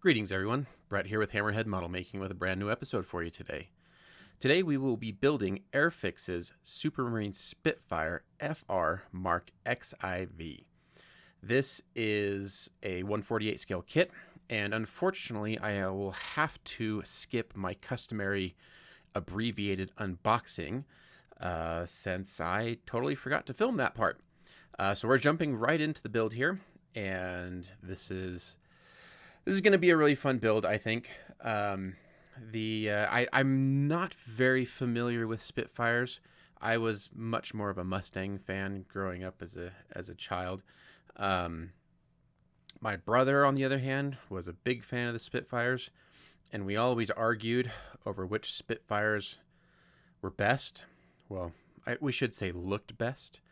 Greetings everyone, Brett here with Hammerhead Model Making with a brand new episode for you today. Today we will be building Airfix's Supermarine Spitfire FR Mk XIV. This is a 1/48 scale kit, and unfortunately I will have to skip my customary abbreviated unboxing since I totally forgot to film that part. So we're jumping right into the build here, and this is going to be a really fun build, I think. I'm not very familiar with Spitfires. I was much more of a Mustang fan growing up as a child. My brother, on the other hand, was a big fan of the Spitfires, and we always argued over which Spitfires were best. Well, we should say looked best.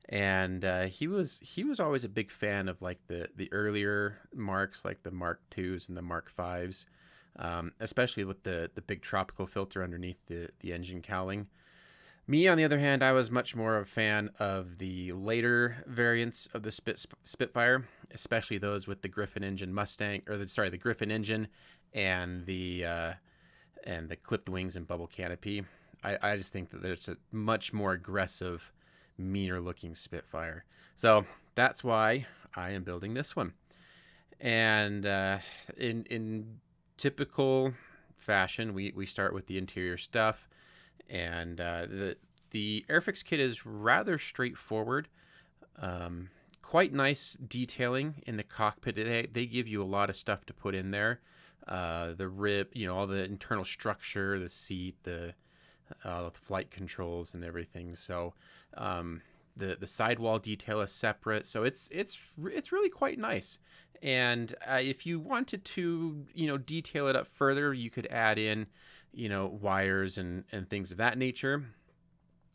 And he was always a big fan of like the earlier marks, like the Mark IIs and the Mark Vs, especially with the big tropical filter underneath the engine cowling. Me, on the other hand, I was much more a fan of the later variants of the Spitfire, especially those with the Griffin engine the Griffin engine and the clipped wings and bubble canopy. I just think that there's a much more aggressive, meaner looking Spitfire. So that's why I am building this one. And in typical fashion, we start with the interior stuff, and the Airfix kit is rather straightforward. Quite nice detailing in the cockpit. They give you a lot of stuff to put in there. The rib, all the internal structure, the seat, the flight controls and everything. So the sidewall detail is separate, so it's really quite nice. And if you wanted to detail it up further, you could add in wires and things of that nature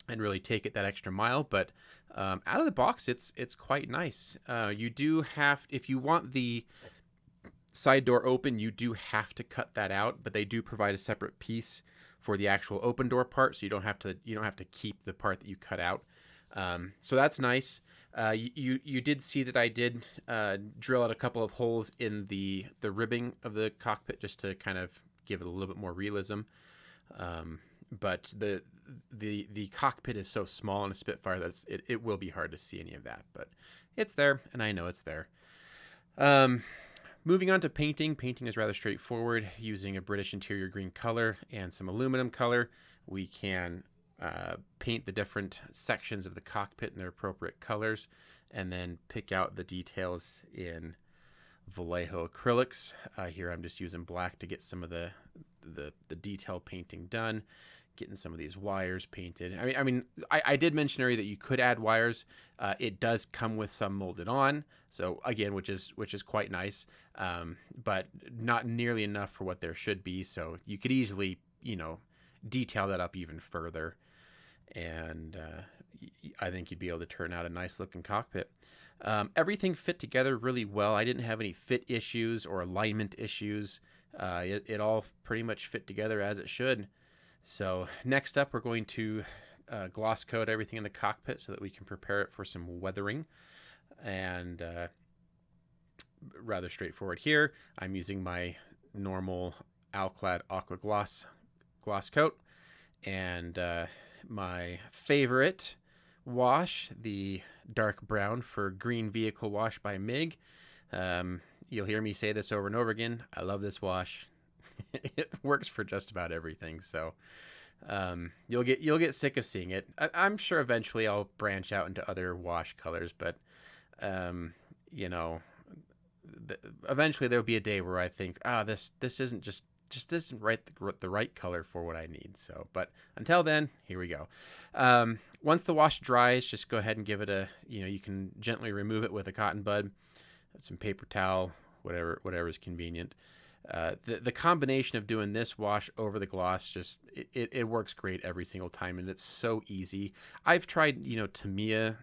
and really take it that extra mile. But out of the box, it's quite nice. You do have, if you want the side door open, you do have to cut that out, but they do provide a separate piece for the actual open door part, so you don't have to keep the part that you cut out. So that's nice. You did see that I did drill out a couple of holes in the ribbing of the cockpit just to kind of give it a little bit more realism. But the cockpit is so small in a Spitfire that it will be hard to see any of that, but it's there, and I know it's there. Moving on to painting. Painting is rather straightforward. Using a British interior green color and some aluminum color, we can paint the different sections of the cockpit in their appropriate colors, and then pick out the details in Vallejo acrylics. Here I'm just using black to get some of the detail painting done, getting some of these wires painted. I did mention earlier that you could add wires. It does come with some molded on, so again, which is quite nice, but not nearly enough for what there should be. So you could easily detail that up even further, and I think you'd be able to turn out a nice looking cockpit. Everything fit together really well. I didn't have any fit issues or alignment issues. It all pretty much fit together as it should. So next up, we're going to gloss coat everything in the cockpit so that we can prepare it for some weathering. And rather straightforward here. I'm using my normal Alclad Aqua Gloss coat, and my favorite wash, the dark brown for Green Vehicle Wash by MiG. You'll hear me say this over and over again. I love this wash. It works for just about everything. So you'll get sick of seeing it. I'm sure eventually I'll branch out into other wash colors, but eventually there'll be a day where I think, this isn't just isn't the right color for what I need. So, but until then, here we go. Once the wash dries, just go ahead and give it you can gently remove it with a cotton bud, some paper towel, whatever is convenient. The combination of doing this wash over the gloss, it works great every single time, and it's so easy. I've tried Tamiya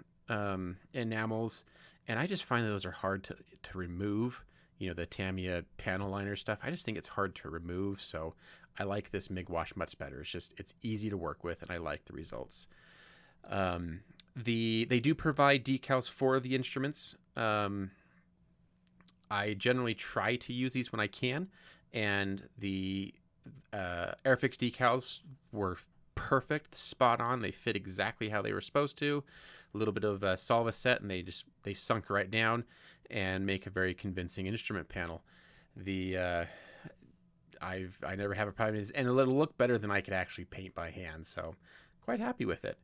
enamels, and I just find that those are hard to remove. The Tamiya panel liner stuff, I just think it's hard to remove. So I like this MiG wash much better. It's easy to work with, and I like the results. They do provide decals for the instruments. I generally try to use these when I can, and the Airfix decals were perfect, spot on. They fit exactly how they were supposed to. A little bit of solva set, and they sunk right down and make a very convincing instrument panel. The I never have a problem with this, and it'll look better than I could actually paint by hand. So quite happy with it.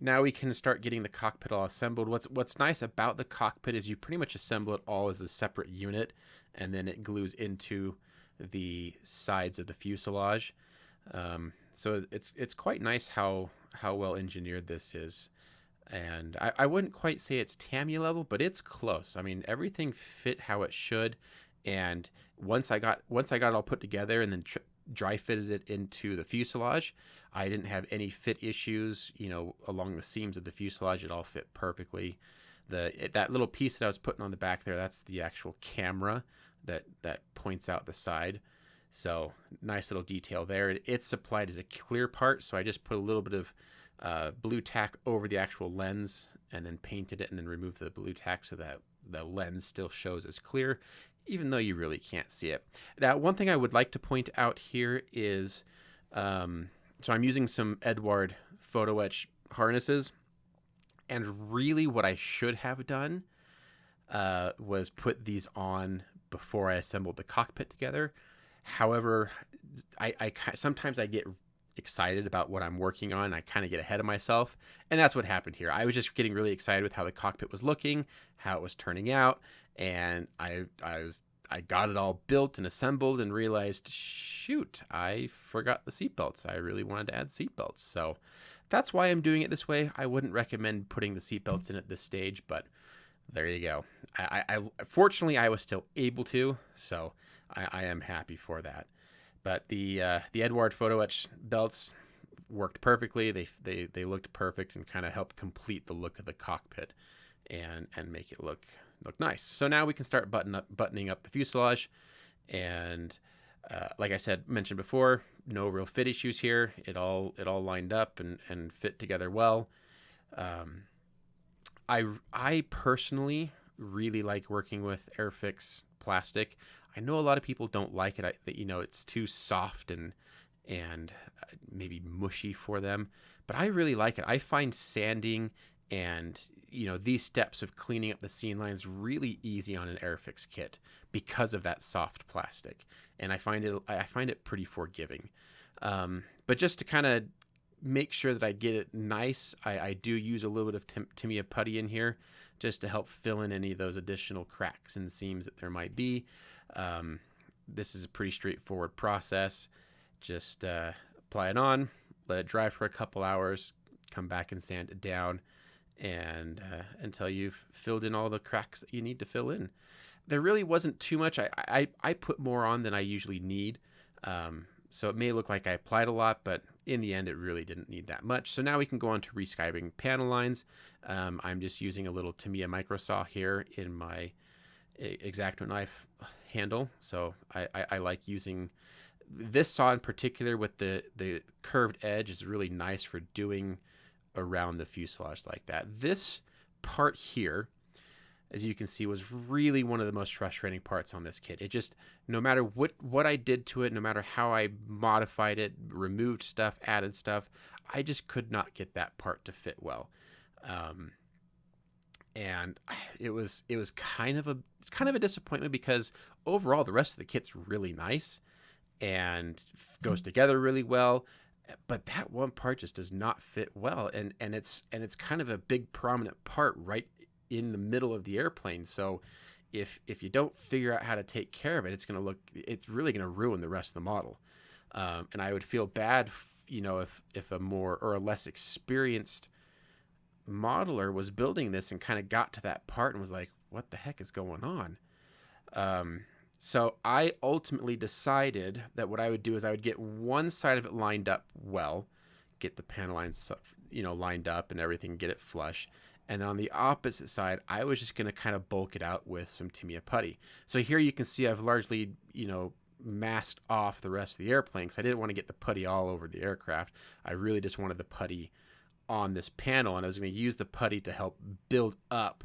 Now we can start getting the cockpit all assembled. What's nice about the cockpit is you pretty much assemble it all as a separate unit, and then it glues into the sides of the fuselage. So it's quite nice how well engineered this is. And I wouldn't quite say it's Tamiya level, but it's close. I mean, everything fit how it should. And once I got it all put together and then dry fitted it into the fuselage, I didn't have any fit issues, along the seams of the fuselage. It all fit perfectly. That little piece that I was putting on the back there, that's the actual camera that points out the side. So nice little detail there. It's supplied as a clear part, so I just put a little bit of blue tack over the actual lens and then painted it and then removed the blue tack so that the lens still shows as clear, even though you really can't see it. Now, one thing I would like to point out here is, so I'm using some Edward photo etch harnesses, and really what I should have done was put these on before I assembled the cockpit together. However, I sometimes I get excited about what I'm working on. I kind of get ahead of myself, and that's what happened here. I was just getting really excited with how the cockpit was looking, how it was turning out, and I got it all built and assembled and realized, shoot, I forgot the seatbelts. I really wanted to add seatbelts. So that's why I'm doing it this way. I wouldn't recommend putting the seatbelts in at this stage, but there you go. I fortunately, I was still able to, so I am happy for that. But the Edward photo etch belts worked perfectly. They looked perfect and kind of helped complete the look of the cockpit and make it look nice. So now we can start buttoning up the fuselage, and like I mentioned before, no real fit issues here. It all lined up and fit together well. I personally really like working with Airfix plastic. I know a lot of people don't like it. It's too soft and maybe mushy for them, but I really like it. I find sanding and these steps of cleaning up the seam lines really easy on an Airfix kit because of that soft plastic, and I find it pretty forgiving. But just to kind of make sure that I get it nice, I do use a little bit of Tamiya putty in here just to help fill in any of those additional cracks and seams that there might be. This is a pretty straightforward process. Just apply it on, let it dry for a couple hours, come back and sand it down, and until you've filled in all the cracks that you need to fill in. There really wasn't too much. I put more on than I usually need, so it may look like I applied a lot, but in the end it really didn't need that much. So now we can go on to rescribing panel lines. I'm just using a little Tamiya micro saw here in my X-Acto knife handle. So I like using this saw in particular with the curved edge. Is really nice for doing around the fuselage like that. This part here, as you can see, was really one of the most frustrating parts on this kit. It just, no matter what I did to it, no matter how I modified it, removed stuff, added stuff, I just could not get that part to fit well. And it was kind of a disappointment, because overall the rest of the kit's really nice and goes together really well, but that one part just does not fit well, and it's kind of a big prominent part right in the middle of the airplane. So if you don't figure out how to take care of it, it's really going to ruin the rest of the model. And I would feel bad, if a more or a less experienced modeler was building this and kind of got to that part and was like, what the heck is going on? So I ultimately decided that what I would do is I would get one side of it lined up well, get the panel lines, lined up and everything, get it flush. And on the opposite side, I was just going to kind of bulk it out with some Tamiya putty. So here you can see I've largely, masked off the rest of the airplane because I didn't want to get the putty all over the aircraft. I really just wanted the putty on this panel, and I was going to use the putty to help build up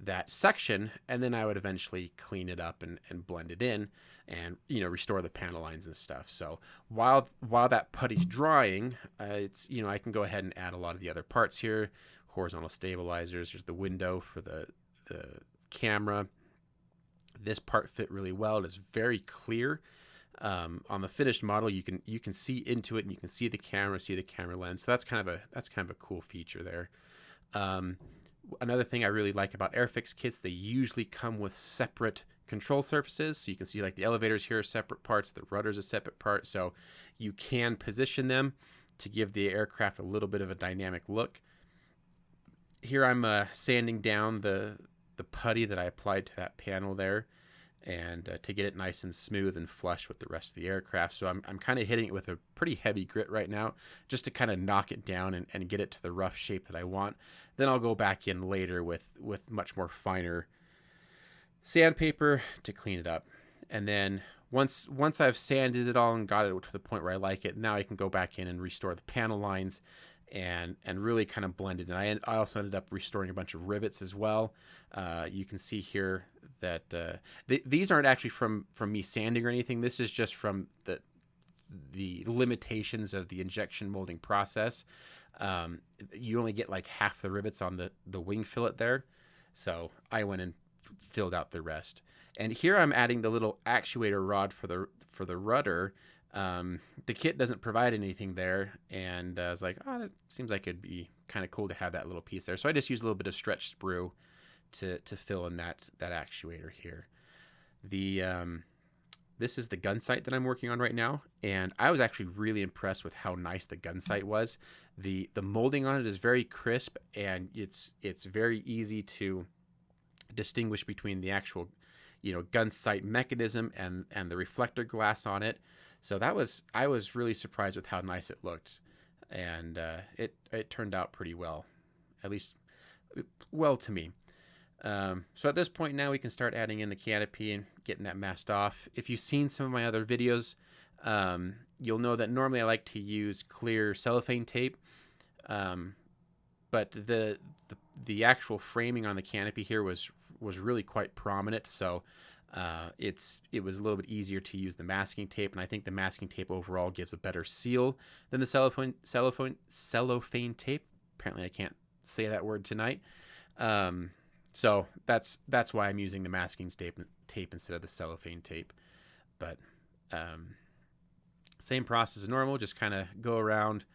that section, and then I would eventually clean it up and blend it in and, restore the panel lines and stuff. So while that putty's drying, it's, I can go ahead and add a lot of the other parts here. Horizontal stabilizers. There's the window for the camera. This part fit really well. It is very clear. On the finished model, you can see into it, and you can see the camera lens. So that's kind of a cool feature there. Another thing I really like about Airfix kits, they usually come with separate control surfaces. So you can see like the elevators here are separate parts, the rudder's a separate part. So you can position them to give the aircraft a little bit of a dynamic look. Here I'm sanding down the putty that I applied to that panel there, and to get it nice and smooth and flush with the rest of the aircraft. So I'm kind of hitting it with a pretty heavy grit right now, just to kind of knock it down and get it to the rough shape that I want. Then I'll go back in later with much more finer sandpaper to clean it up. And then once I've sanded it all and got it to the point where I like it, now I can go back in and restore the panel lines and really kind of blend it. And I also ended up restoring a bunch of rivets as well. You can see here that these aren't actually from me sanding or anything. This is just from the limitations of the injection molding process. You only get like half the rivets on the wing fillet there. So I went and filled out the rest. And here I'm adding the little actuator rod for the rudder. The kit doesn't provide anything there, and I was like, oh, it seems like it'd be kind of cool to have that little piece there. So I just used a little bit of stretch sprue to fill in that actuator here. This is the gun sight that I'm working on right now, and I was actually really impressed with how nice the gun sight was. The molding on it is very crisp, and it's very easy to distinguish between the actual gun sight mechanism and the reflector glass on it. So I was really surprised with how nice it looked, and it turned out pretty well, at least well to me. So at this point now we can start adding in the canopy and getting that masked off. If you've seen some of my other videos, you'll know that normally I like to use clear cellophane tape, but the actual framing on the canopy here was really quite prominent, so it was a little bit easier to use the masking tape, and I think the masking tape overall gives a better seal than the cellophane tape. Apparently I can't say that word tonight. So that's why I'm using the masking tape instead of the cellophane tape. But same process as normal, just kind of go around,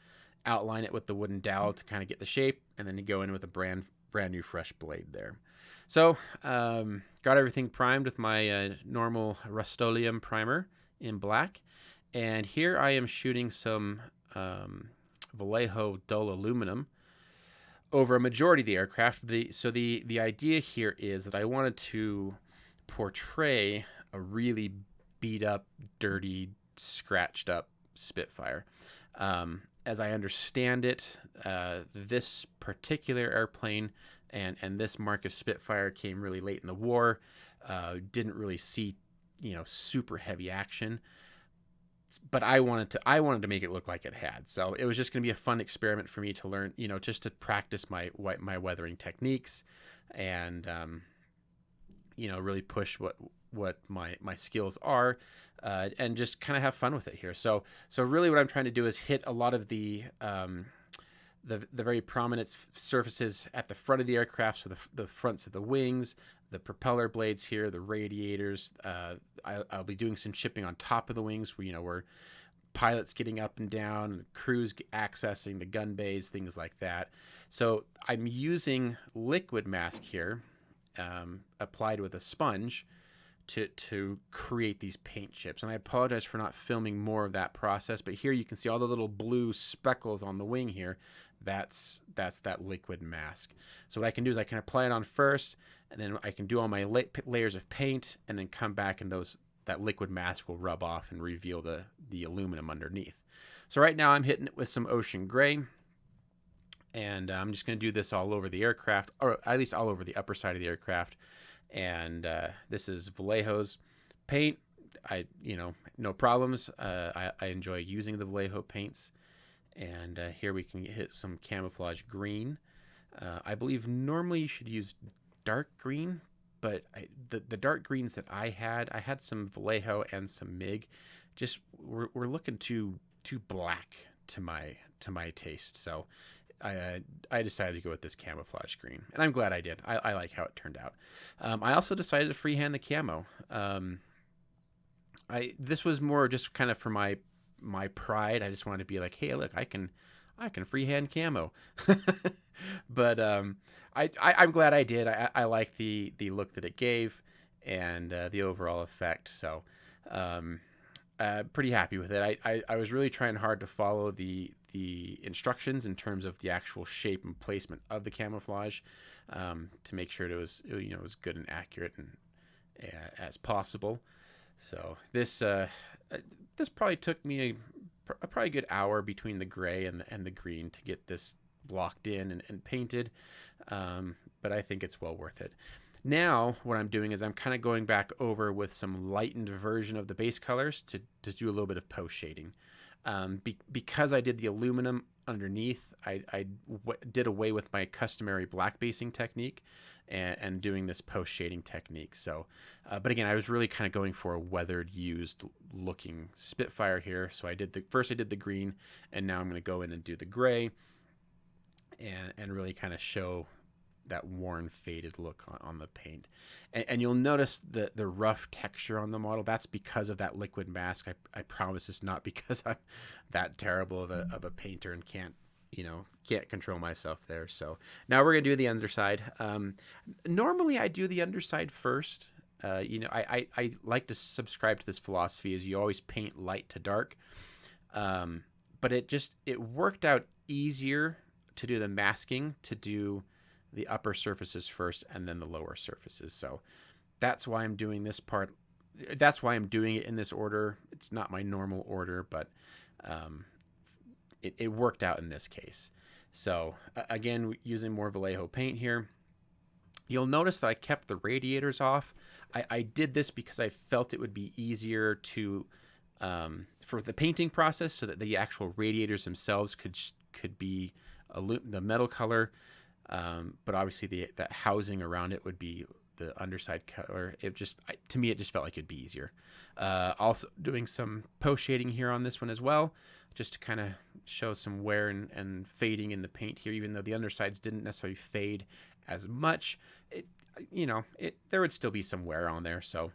outline it with the wooden dowel to kind of get the shape, and then you go in with a brand new fresh blade there. So got everything primed with my normal Rust-Oleum primer in black, and here I am shooting some Vallejo dull aluminum over a majority of the aircraft. So the idea here is that I wanted to portray a really beat up, dirty, scratched up Spitfire. As I understand it, this particular airplane and this mark of Spitfire came really late in the war. Didn't really see, super heavy action. But I wanted to make it look like it had. So it was just going to be a fun experiment for me to learn, just to practice my weathering techniques, and really push what my skills are, and just kind of have fun with it here. So really what I'm trying to do is hit a lot of the very prominent surfaces at the front of the aircraft, so the fronts of the wings, the propeller blades here, the radiators. I'll be doing some chipping on top of the wings, where pilots getting up and down, and crews accessing the gun bays, things like that. So I'm using liquid mask here, applied with a sponge, to create these paint chips. And I apologize for not filming more of that process, but here you can see all the little blue speckles on the wing here. That's that liquid mask. So what I can do is I can apply it on first, and then I can do all my layers of paint, and then come back, and that liquid mask will rub off and reveal the aluminum underneath. So right now I'm hitting it with some ocean gray, and I'm just going to do this all over the aircraft, or at least all over the upper side of the aircraft. And this is Vallejo's paint. No problems. I enjoy using the Vallejo paints. And here we can hit some camouflage green. I believe normally you should use dark green, but the dark greens that I had some Vallejo and some MIG, just were looking too black to my taste. So I decided to go with this camouflage green, and I'm glad I did. I like how it turned out. I also decided to freehand the camo. This was more just kind of for my pride. I just wanted to be like, hey, look, I can freehand camo. But I'm glad I did. I like the look that it gave and the overall effect. So pretty happy with it. I was really trying hard to follow the instructions in terms of the actual shape and placement of the camouflage, to make sure it was good and accurate and as possible. So this probably took me a probably good hour between the gray and the green to get this blocked in and painted, but I think it's well worth it. Now what I'm doing is I'm kind of going back over with some lightened version of the base colors to do a little bit of post shading. Because I did the aluminum underneath, I did away with my customary black basing technique and doing this post shading technique. So, but again, I was really kind of going for a weathered, used looking Spitfire here. So I did the green, and now I'm going to go in and do the gray and really kind of show that worn, faded look on the paint. And you'll notice the rough texture on the model. That's because of that liquid mask. I promise it's not because I'm that terrible of a painter and can't control myself there. So now we're gonna do the underside. Normally I do the underside first. I like to subscribe to this philosophy is you always paint light to dark. But it worked out easier to do the masking, to do the upper surfaces first and then the lower surfaces. So that's why I'm doing this part. That's why I'm doing it in this order. It's not my normal order, but it worked out in this case. So again, using more Vallejo paint here. You'll notice that I kept the radiators off. I did this because I felt it would be easier to for the painting process, so that the actual radiators themselves could be the metal color. But obviously that housing around it would be the underside color. To me, it just felt like it'd be easier. Also doing some post shading here on this one as well, just to kind of show some wear and fading in the paint here, even though the undersides didn't necessarily fade as much. There would still be some wear on there. So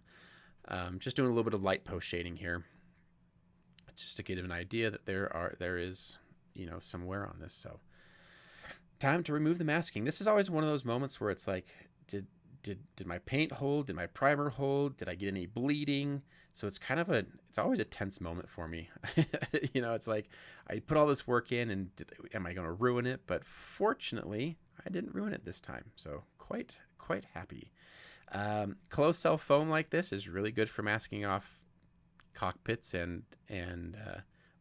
just doing a little bit of light post shading here, just to give an idea that there is some wear on this. So time to remove the masking. This is always one of those moments where it's like, did my paint hold? Did my primer hold? Did I get any bleeding? So it's always a tense moment for me. It's like I put all this work in, and am I going to ruin it? But fortunately, I didn't ruin it this time. So quite happy. Closed cell foam like this is really good for masking off cockpits and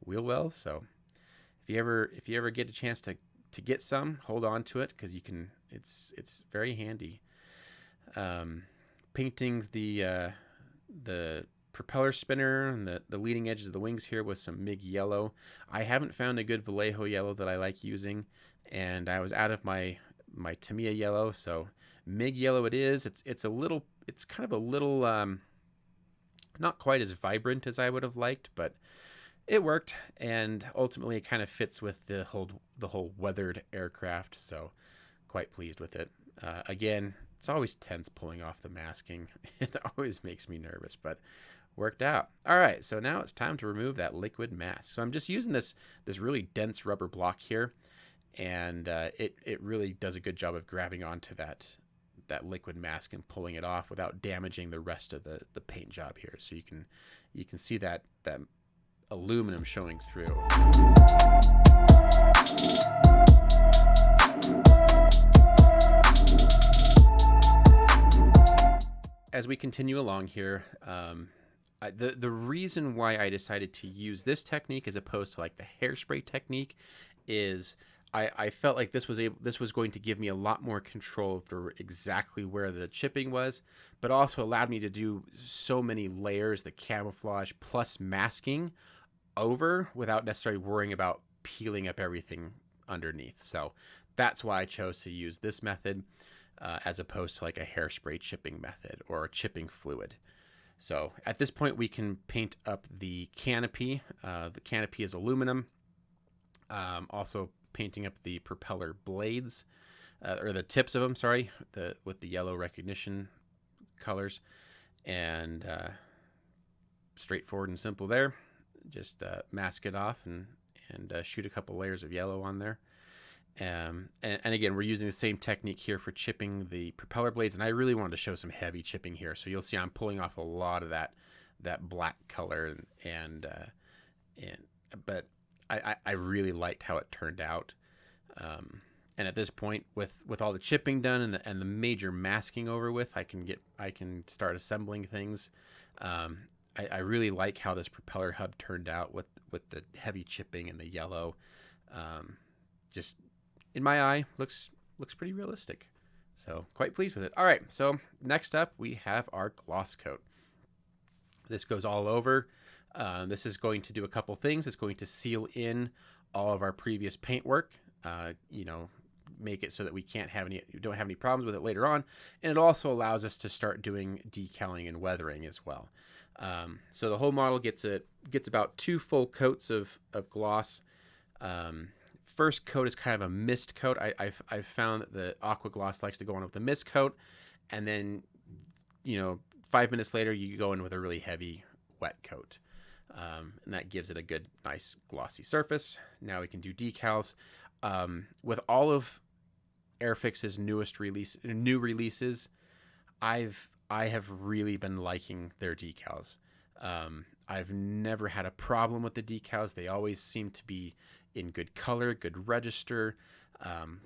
wheel wells. So if you ever get a chance to get some, hold on to it, because it's very handy. Painting the propeller spinner and the leading edges of the wings here with some MIG yellow. I haven't found a good Vallejo yellow that I like using, and I was out of my Tamiya yellow, so MIG yellow it is. It's kind of a little not quite as vibrant as I would have liked, but it worked, and ultimately it kind of fits with the whole weathered aircraft, so quite pleased with it. Again, it's always tense pulling off the masking. It always makes me nervous, but worked out. All right, so now it's time to remove that liquid mask. So I'm just using this really dense rubber block here, and it really does a good job of grabbing onto that liquid mask and pulling it off without damaging the rest of the paint job here. So you can see that aluminum showing through. As we continue along here, the reason why I decided to use this technique as opposed to like the hairspray technique is I felt like this was going to give me a lot more control over exactly where the chipping was, but also allowed me to do so many layers, the camouflage plus masking over, without necessarily worrying about peeling up everything underneath. So that's why I chose to use this method. as opposed to like a hairspray chipping method or a chipping fluid. So at this point, we can paint up the canopy. The canopy is aluminum. Also painting up the propeller blades, or the tips of them, sorry, with the yellow recognition colors. And straightforward and simple there. Just mask it off and shoot a couple layers of yellow on there. And again, we're using the same technique here for chipping the propeller blades, and I really wanted to show some heavy chipping here. So you'll see I'm pulling off a lot of that black color, but I really liked how it turned out. And at this point, with all the chipping done and the major masking over with, I can start assembling things. I really like how this propeller hub turned out with the heavy chipping and the yellow. Just in my eye, looks pretty realistic. So quite pleased with it. All right, so next up we have our gloss coat. This goes all over. This is going to do a couple things. It's going to seal in all of our previous paint work. Make it so that we don't have any problems with it later on. And it also allows us to start doing decaling and weathering as well. So the whole model gets about 2 full coats of gloss. First coat is kind of a mist coat. I've found that the aqua gloss likes to go on with the mist coat, and then 5 minutes later you go in with a really heavy wet coat, and that gives it a good, nice glossy surface. Now we can do decals. With all of Airfix's new releases, I have really been liking their decals. I've never had a problem with the decals. They always seem to be in good color, good register.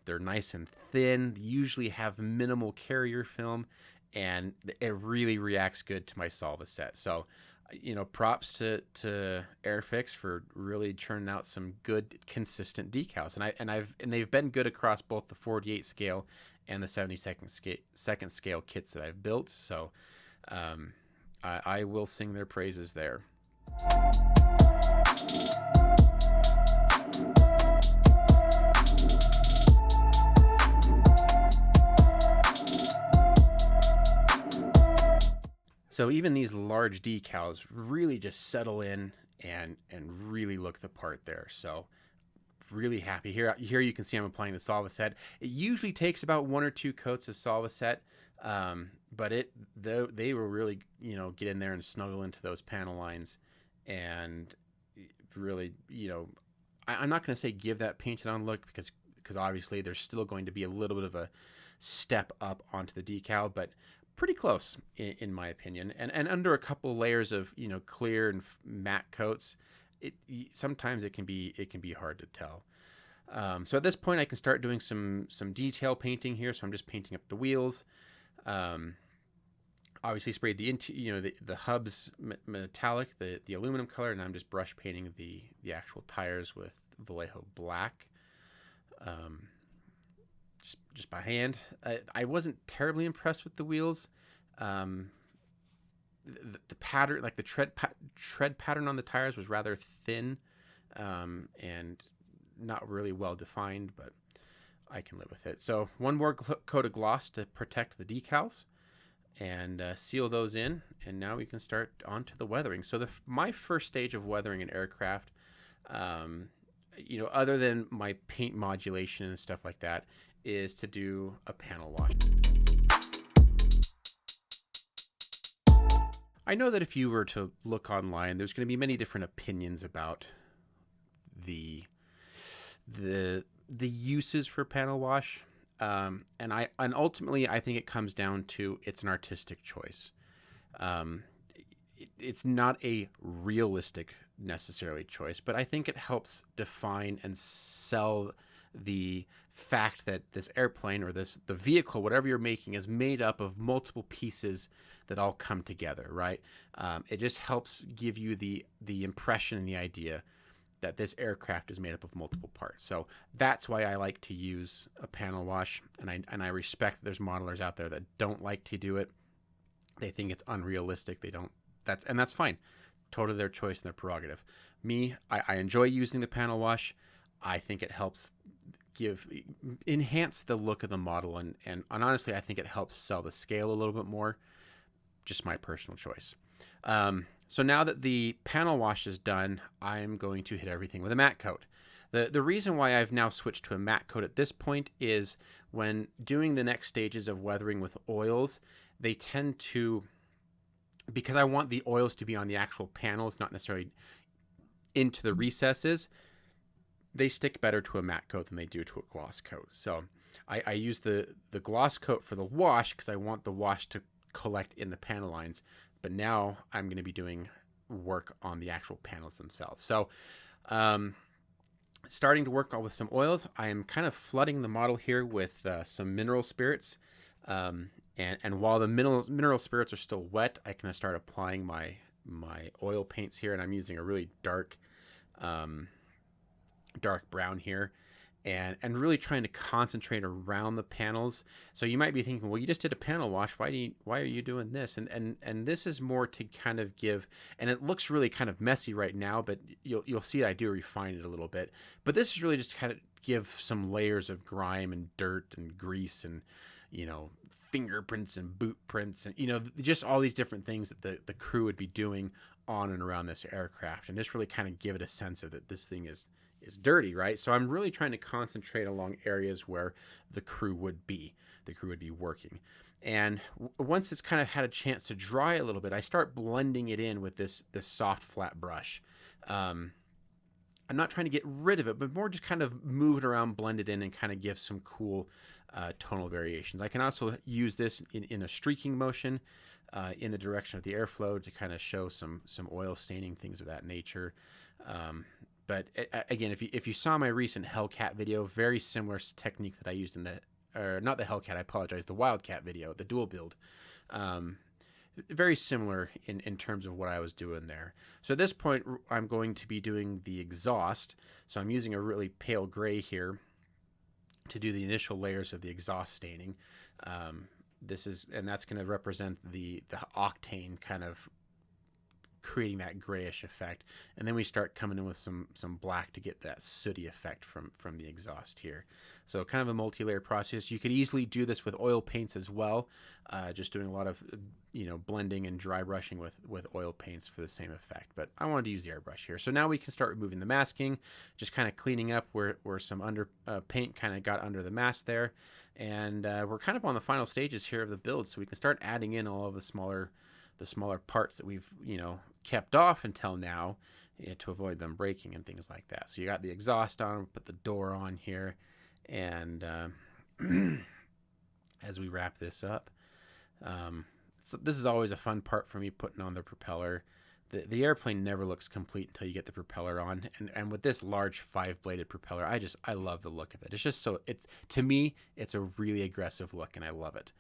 They're nice and thin. They usually have minimal carrier film, and it really reacts good to my Solvaset. So, props to Airfix for really churning out some good, consistent decals. And they've been good across both the 48 scale and the 72nd scale kits that I've built. So, I will sing their praises there. So even these large decals really just settle in and really look the part there. So really happy. Here you can see I'm applying the Solvaset. It usually takes about 1 or 2 coats of Solvaset, but they will really get in there and snuggle into those panel lines, and really I'm not going to say give that painted on look because obviously there's still going to be a little bit of a step up onto the decal, but pretty close in my opinion. And under a couple layers of clear and matte coats, sometimes it can be hard to tell. So at this point I can start doing some detail painting here. So I'm just painting up the wheels. Obviously sprayed the hubs metallic, the aluminum color, and I'm just brush painting the actual tires with Vallejo black. Just by hand. I wasn't terribly impressed with the wheels. The pattern, like the tread pattern on the tires, was rather thin and not really well defined, but I can live with it. So one more coat of gloss to protect the decals and seal those in, and now we can start on to the weathering. So my first stage of weathering an aircraft, other than my paint modulation and stuff like that, is to do a panel wash. I know that if you were to look online, there's going to be many different opinions about the uses for panel wash, and ultimately I think it comes down to it's an artistic choice. It's not a realistic necessarily choice, but I think it helps define and sell the fact that this airplane or the vehicle, whatever you're making, is made up of multiple pieces that all come together, right? It just helps give you the impression and the idea that this aircraft is made up of multiple parts. So that's why I like to use a panel wash, and I respect that there's modelers out there that don't like to do it. They think it's unrealistic. That's fine. Totally their choice and their prerogative. Me, I enjoy using the panel wash. I think it helps enhance the look of the model, and honestly, I think it helps sell the scale a little bit more. Just my personal choice. So now that the panel wash is done, I'm going to hit everything with a matte coat. The reason why I've now switched to a matte coat at this point is when doing the next stages of weathering with oils, they tend to, because I want the oils to be on the actual panels, not necessarily into the recesses, they stick better to a matte coat than they do to a gloss coat. So I use the gloss coat for the wash because I want the wash to collect in the panel lines, but now I'm going to be doing work on the actual panels themselves. So starting to work on with some oils, I am kind of flooding the model here with some mineral spirits, and while the mineral spirits are still wet, I can start applying my oil paints here, and I'm using a really dark brown here, and really trying to concentrate around the panels. So you might be thinking, well, you just did a panel wash. Why are you doing this? And this is more to kind of give, and it looks really kind of messy right now, but you'll see I do refine it a little bit. But this is really just to kind of give some layers of grime and dirt and grease and, you know, fingerprints and boot prints and, you know, just all these different things that the crew would be doing on and around this aircraft, and just really kind of give it a sense of that this thing is dirty, right? So I'm really trying to concentrate along areas where the crew would be working. And once it's kind of had a chance to dry a little bit, I start blending it in with this soft flat brush. I'm not trying to get rid of it, but more just kind of move it around, blend it in, and kind of give some cool tonal variations. I can also use this in a streaking motion in the direction of the airflow to kind of show some oil staining, things of that nature. But again, if you saw my recent Hellcat video, very similar technique that I used in not the Hellcat, I apologize, the Wildcat video, the dual build. Very similar in terms of what I was doing there. So at this point, I'm going to be doing the exhaust. So I'm using a really pale gray here to do the initial layers of the exhaust staining. That's going to represent the octane kind of creating that grayish effect, and then we start coming in with some black to get that sooty effect from the exhaust here. So kind of a multi-layer process. You could easily do this with oil paints as well, just doing a lot of, you know, blending and dry brushing with oil paints for the same effect. But I wanted to use the airbrush here. So now we can start removing the masking, just kind of cleaning up where some paint kind of got under the mask there, and we're kind of on the final stages here of the build, so we can start adding in all of the smaller parts that we've, you know, kept off until now, to avoid them breaking and things like that. So you got the exhaust on, put the door on here, and as we wrap this up, so this is always a fun part for me, putting on the propeller. The airplane never looks complete until you get the propeller on, and with this large 5-bladed propeller, I love the look of it. It's just to me it's a really aggressive look, and I love it.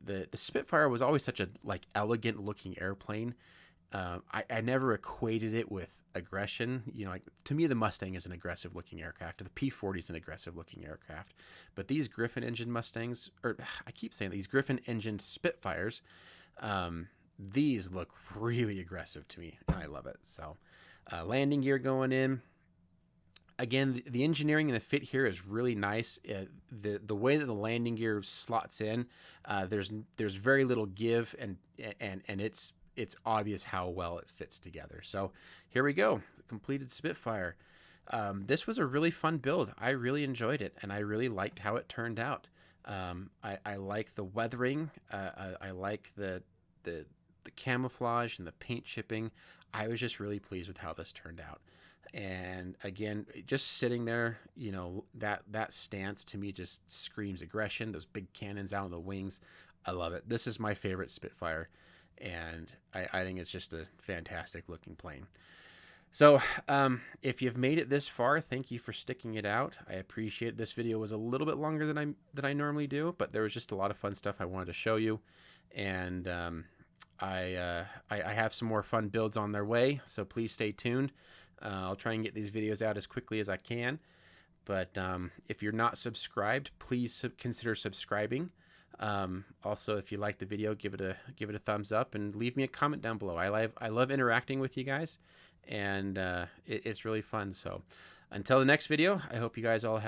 The Spitfire was always such a elegant looking airplane. I never equated it with aggression. You know, like, to me, the Mustang is an aggressive looking aircraft. The P-40 is an aggressive looking aircraft. But these Griffin engine Mustangs, or I keep saying these Griffin engine Spitfires, these look really aggressive to me, and I love it. So landing gear going in. Again, the engineering and the fit here is really nice. The way that the landing gear slots in, there's very little give, and it's obvious how well it fits together. So here we go, the completed Spitfire. This was a really fun build. I really enjoyed it, and I really liked how it turned out. I like the weathering. I like the camouflage and the paint chipping. I was just really pleased with how this turned out. And again, just sitting there, you know, that stance to me just screams aggression. Those big cannons out on the wings, I love it. This is my favorite Spitfire, and I think it's just a fantastic looking plane. So if you've made it this far, thank you for sticking it out. I appreciate it. This video was a little bit longer than I normally do, but there was just a lot of fun stuff I wanted to show you, and I have some more fun builds on their way, so please stay tuned. I'll try and get these videos out as quickly as I can. But if you're not subscribed, please consider subscribing. Also, if you like the video, give it a thumbs up and leave me a comment down below. I love interacting with you guys, and it's really fun. So Until the next video, I hope you guys all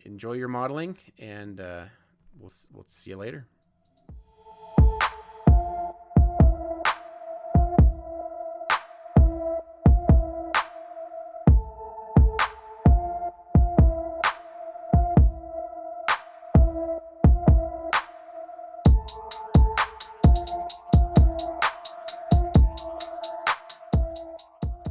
enjoy your modeling, and we'll see you later.